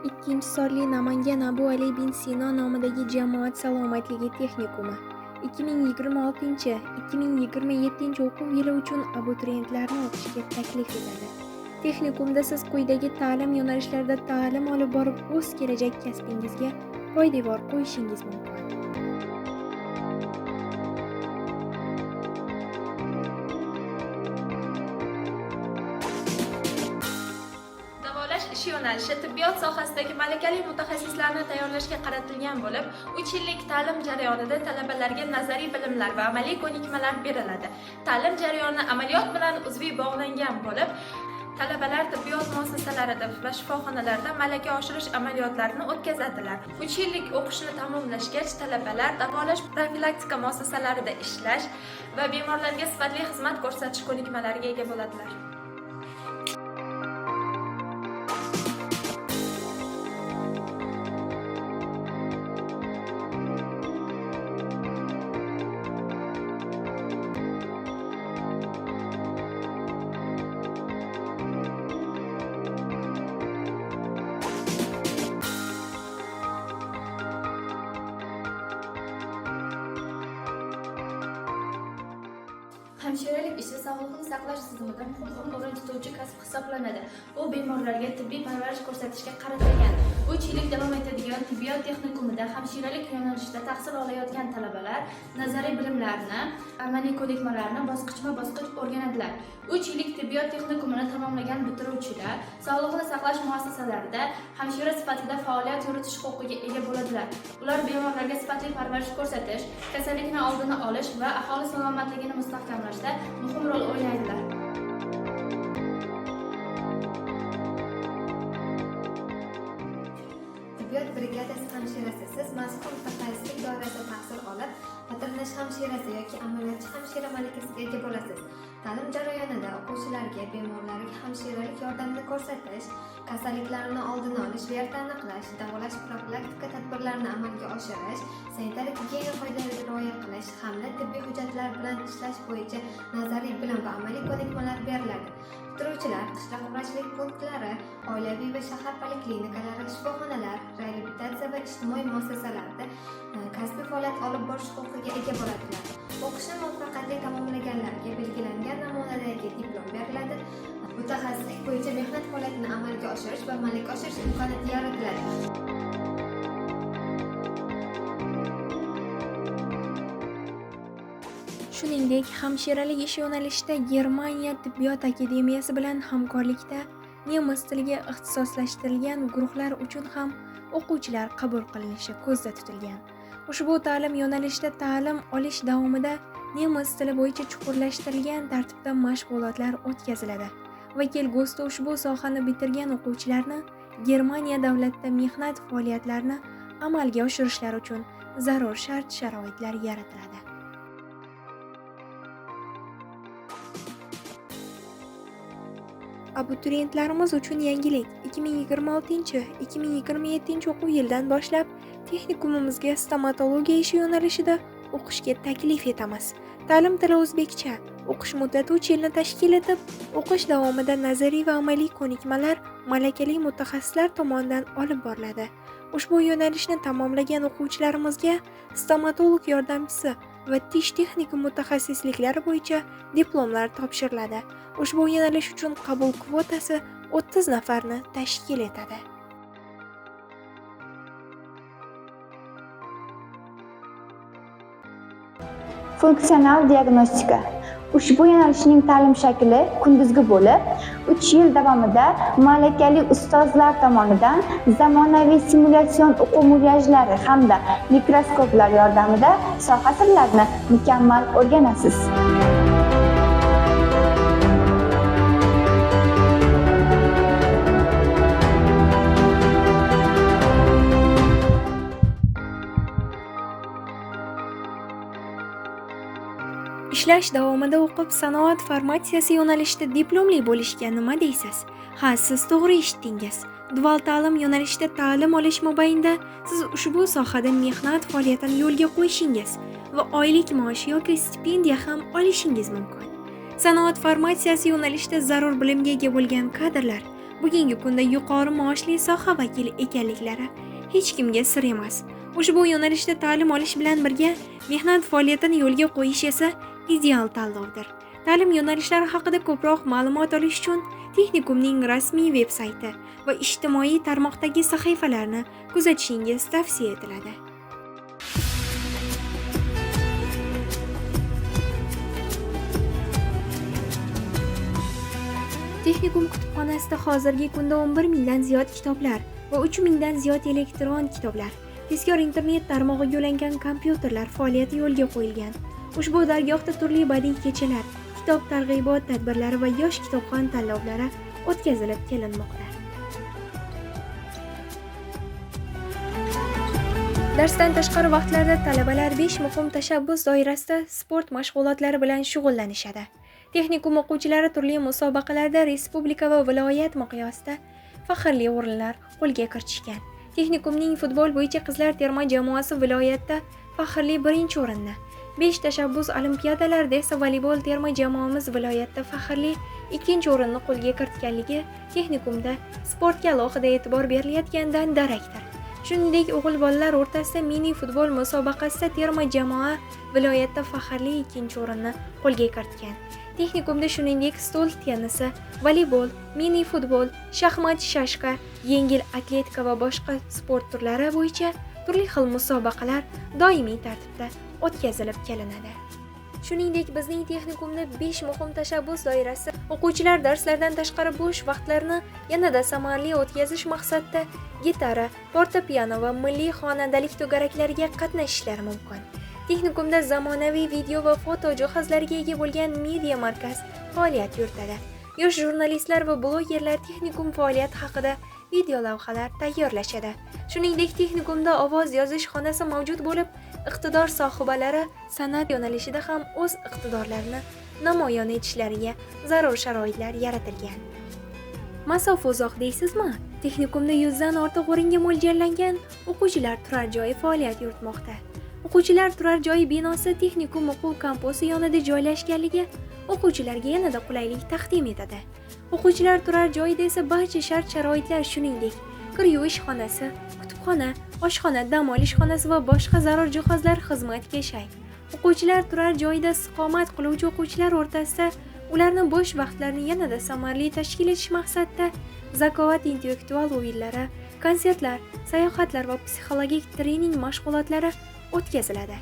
Ikkinchi sonli Namangan Abu Ali bin Sino nomidagi jamoat salomatligi texnikumi 2026-2027 o'quv yili uchun abituriyentlarni o'qishga taklif etadi. Texnikumda siz quyidagi ta'lim yo'nalishlarida ta'lim olib borib, o'z kelajak kasbingizga poydevor qo'yishingiz mumkin. Davolash ish yo'nalishi tibbiyot sohasidagi malakali mutaxassislarni tayyorlashga qaratilgan bo'lib, 3 yillik ta'lim jarayonida talabalarga nazariy bilimlar va amaliy ko'nikmalar beriladi. Ta'lim jarayoni amaliyot bilan uzviy bog'langan bo'lib, talabalar tibbiyot muassasalarida va shifoxonalarda malaka oshirish amaliyotlarini o'tkazadilar. 3 yillik o'qishni tamomlashgach, talabalar davolash profilaktika muassasalarida ishlash va bemorlarga sifatli xizmat ko'rsatish ko'nikmalariga ega bo'ladilar. Hamshiralik ishi sog'liqni saqlash tizimida muhim o'rin tutuvchi kasb hisoblanadi. U bemorlarga tibbiy parvarish ko'rsatishga qaratilgan. 3 yillik davom etadigan tibbiyot texnikumida hamshiralik yo'nalishida tahsil olayotgan talabalar nazariy bilimlarni, amaliy ko'nikmalarni bosqichma-bosqich o'rganadilar. 3 yillik tibbiyot texnikumini tamomlagan bitiruvchilar sog'liqni saqlash muassasalarida hamshira sifatida faoliyat yuritish huquqiga ega bo'ladilar. Ular bemorlarga sifatli parvarish ko'rsatish, kasallikni oldini olish va aholi salomatligini mustahkamlashda muhim rol o'ynaydilar. Tibbiyot brigadasi hamshirasi siz mazkur mutaxassislik doirasida tahsil olib, patronash hamshirasi yoki amaliyotchi hamshira malakasiga ega bo'lasiz. Ta'lim jarayonida o'quvchilarga bemorlarga hamshiralik yordamini ko'rsatish, kasalliklarni oldini olish va erta aniqlash, davolash profilaktika tadbirlarini amalga oshirish, sanitariya-gigiyena qoidalariga rioya qilish hamda tibbiy hujjatlar bilan ishlash bo'yicha nazariy bilim va amaliy ko'nikmalar beriladi. Bitiruvchilar qishloq vrachlik punktlari, oilaviy va shahar poliklinikalari, shifoxonalar, reabilitatsiya va ijtimoiy muassasalarda kasbiy faoliyat olib borish huquqiga ega bo'ladilar. O'qishni muvaffaqiyatli tamomlaganlarga belgilangan namunadagi diplom beriladi. Mutaxassislik bo'yicha mehnat faoliyatini amalga oshirish va malaka oshirish imkoniyati yaratiladi. Shuningdek, hamshiralik ish yo'nalishida Germaniya tibbiyot akademiyasi bilan hamkorlikda nemis tiliga ixtisoslashtirilgan guruhlar uchun ham o'quvchilar qabul qilinishi ko'zda tutilgan. Ushbu ta'lim yo'nalishida ta'lim olish davomida nemis tili bo'yicha chuqurlashtirilgan tartibda mashg'ulotlar o'tkaziladi va kelgusida ushbu sohani bitirgan o'quvchilarni Germaniya davlatida mehnat faoliyatlarini amalga oshirishlari uchun zarur shart-sharoitlar yaratiladi. Abituriyentlarimiz uchun yangilik: 2026-2027 o'quv yilidan boshlab texnikumimizga stomatologiya ishi yo'nalishida o'qishga taklif etamiz. Ta'lim tili o'zbekcha. O'qish muddati 3 yilni tashkil etib, o'qish davomida nazariy va amaliy ko'nikmalar malakali mutaxassislar tomonidan olib boriladi. Ushbu yo'nalishni tamomlagan o'quvchilarimizga stomatolog yordamchisi va tish texnika mutaxassisliklari bo'yicha diplomlar topshiriladi. Ushbu yo'nalish uchun qabul kvotasi 30 nafarni tashkil etadi. Funksional diagnostika. Ushbu yo'nalishning ta'lim shakli kunduzgi bo'lib, 3 yil davomida malakali ustozlar tomonidan zamonaviy simulятsion o'quv mujajlari hamda mikroskoplar yordamida soha sirlarini mukammal o'rganasiz. Ishlash davomida o'qib, sanoat farmatsiyasi yo'nalishida diplomli bo'lishga nima deysiz? Ha, siz to'g'ri eshitdingiz. Dual ta'lim yo'nalishida ta'lim olish mobaynida siz ushbu sohada mehnat faoliyatini yo'lga qo'yishingiz va oylik maosh yoki stipendiya ham olishingiz mumkin. Sanoat farmatsiyasi yo'nalishida zarur bilimga ega bo'lgan kadrlar bugungi kunda yuqori maoshli soha vakili ekanliklari hech kimga sir emas. Ushbu yo'nalishda ta'lim olish bilan birga mehnat faoliyatini yo'lga qo'yish esa ideal tanlovdir. Ta'lim yo'nalishlari haqida ko'proq ma'lumot olish uchun texnikumning rasmiy veb-sayti va ijtimoiy tarmoqdagi sahifalarini kuzatishingiz tavsiya etiladi. Texnikum kutubxonasida hozirgi kunda 11 mingdan ziyod kitoblar va 3 mingdan ziyod elektron kitoblar, tezkor internet tarmog'iga ulangan kompyuterlar faoliyati yo'lga qo'yilgan. Ushbu dargohda turli badiiy kechalar, kitob targ'ibot tadbirlari va yosh kitobxon tanlovlari o'tkazilib kelinmoqda. Darsdan tashqari vaqtlarda talabalar 5 muhim tashabbus doirasida sport mashg'ulotlari bilan shug'ullanishadi. Texnikum o'quvchilari turli musobaqalarda respublika va viloyat miqyosida faxrli o'rinlar qo'lga kiritishgan. Texnikumning futbol bo'yicha qizlar terma jamoasi viloyatda faxrli 1-o'rinni, 5 tashabbus olimpiadalarida esa voleybol terma jamoamiz viloyatda faxrli 2-o'rinni qo'lga kiritganligi texnikumda sportga alohida e'tibor berilayotganidan darakdir. Shuningdek, o'g'il bolalar o'rtasida mini futbol musobaqasida terma jamoa viloyatda faxrli 2-o'rinni qo'lga kiritgan. Texnikumda shuningdek stol tennisi, voleybol, mini futbol, shaxmat, shashka, yengil atletika va boshqa sport turlari bo'yicha turli xil musobaqalar doimiy tartibda o'tkazilib kelinadi. Shuningdek, bizning texnikumda 5 muhim tashabbus doirasida o'quvchilar darslardan tashqari bo'sh vaqtlarini yanada samarali o'tkazish maqsadida gitara, fortepiano va milliy xonandalik to'garaklariga qatnashishlari mumkin. Texnikumda zamonaviy video va foto jihozlariga ega bo'lgan media markaz faoliyat yuritadi. Yosh jurnalistlar va blogerlar texnikum faoliyati haqida video lavhalar tayyorlashadi. Shuningdek, texnikumda ovoz yozish xonasi mavjud bo'lib, iqtidor sohibalari san'at yo'nalishida ham o'z iqtidorlarini namoyon etishlariga zarur sharoitlar yaratilgan. Masofa uzoq deysizmi? Texnikumda 100 dan ortiq o'ringa mo'ljallangan o'quvchilar turar joyi faoliyat yuritmoqda. O'quvchilar turar joyi binosi texnikum o'quv kampusi yonida joylashganligi o'quvchilarga yanada qulaylik taqdim etadi. O'quvchilar turar joyida esa barcha shart-sharoitlar, shuningdek, kir yuvish xonasi, kutubxona, oshxona, dam olish xonasi va boshqa zarur jihozlar xizmatga shay. O'quvchilar turar joyida istiqomat qiluvchi o'quvchilar o'rtasida ularni bo'sh vaqtlarini yanada samarali tashkil etish maqsadida zakovat intellektual o'yinlari, konsertlar, sayohatlar va psixologik trening mashg'ulotlari o'tkaziladi.